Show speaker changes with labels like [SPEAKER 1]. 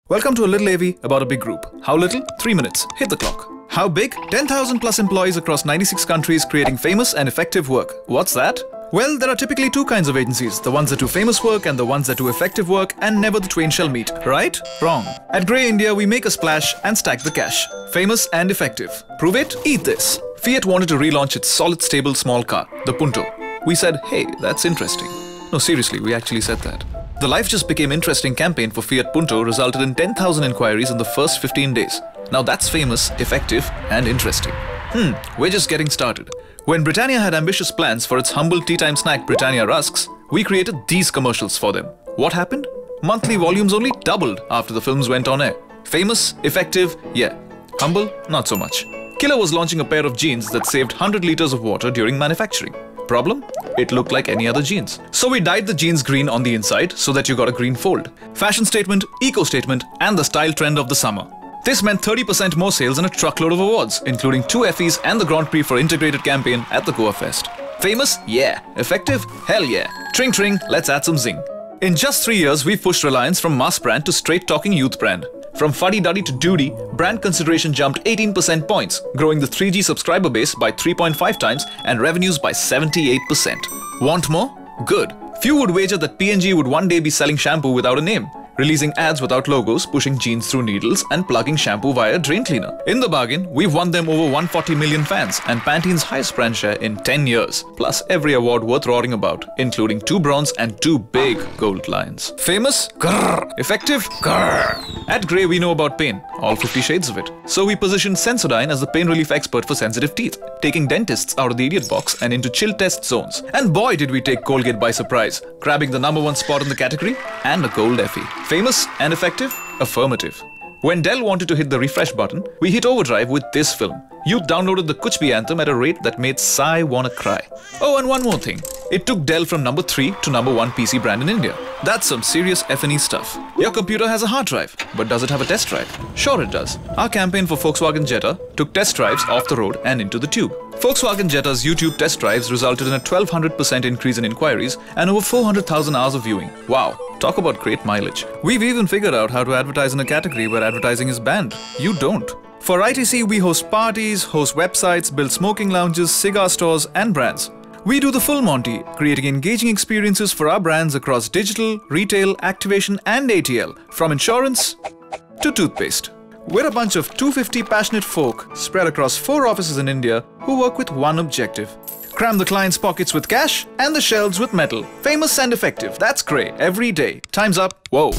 [SPEAKER 1] Welcome to a little AV about a big group. How little? 3 minutes. Hit the clock. How big? 10,000 plus employees across 96 countries creating famous and effective work. What's that? Well, there are typically two kinds of agencies, the ones that do famous work and the ones that do effective work, and never the twain shall meet, right? Wrong. At Grey India, we make a splash and stack the cash. Famous and effective. Prove it? Eat this. Fiat wanted to relaunch its solid stable small car, the Punto. We said, hey, that's interesting. No, seriously, we actually said that. The Life Just Became Interesting campaign for Fiat Punto resulted in 10,000 inquiries in the first 15 days. Now that's famous, effective, and interesting. We're just getting started. When Britannia had ambitious plans for its humble tea-time snack Britannia Rusks, we created these commercials for them. What happened? Monthly volumes only doubled after the films went on air. Famous, effective, yeah. Humble, not so much. Killer was launching a pair of jeans that saved 100 liters of water during manufacturing. Problem? It looked like any other jeans. So we dyed the jeans green on the inside so that you got a green fold. Fashion statement, eco statement, and the style trend of the summer. This meant 30% more sales and a truckload of awards, including 2 Effies and the Grand Prix for Integrated campaign at the Goa Fest. Famous? Yeah. Effective? Hell yeah. Tring tring, let's add some zing. In just 3 years, we've pushed Reliance from mass brand to straight-talking youth brand. From fuddy-duddy to duty, brand consideration jumped 18% points, growing the 3G subscriber base by 3.5 times and revenues by 78%. Want more? Good. Few would wager that P&G would one day be selling shampoo without a name, releasing ads without logos, pushing jeans through needles, and plugging shampoo via a drain cleaner. In the bargain, we've won them over 140 million fans and Pantene's highest brand share in 10 years, plus every award worth roaring about, including 2 bronze and 2 big gold lions. Famous? Grrr. Effective? Grrr. At Grey, we know about pain, all 50 shades of it. So we positioned Sensodyne as the pain relief expert for sensitive teeth, taking dentists out of the idiot box and into chill test zones. And boy did we take Colgate by surprise, grabbing the #1 spot in the category and a gold Effie. Famous and effective? Affirmative. When Dell wanted to hit the refresh button, we hit overdrive with this film. Youth downloaded the Kuch Bhi anthem at a rate that made Sai wanna cry. Oh, and one more thing. It took Dell from number 3 to #1 PC brand in India. That's some serious F&E stuff. Your computer has a hard drive, but does it have a test drive? Sure it does. Our campaign for Volkswagen Jetta took test drives off the road and into the tube. Volkswagen Jetta's YouTube test drives resulted in a 1200% increase in inquiries and over 400,000 hours of viewing. Wow, talk about great mileage. We've even figured out how to advertise in a category where advertising is banned. You don't. For ITC, we host parties, host websites, build smoking lounges, cigar stores, and brands. We do the full Monty, creating engaging experiences for our brands across digital, retail, activation, and ATL, from insurance to toothpaste. We're a bunch of 250 passionate folk spread across 4 offices in India who work with one objective. Cram the client's pockets with cash and the shelves with metal. Famous and effective. That's Grey every day. Time's up. Whoa.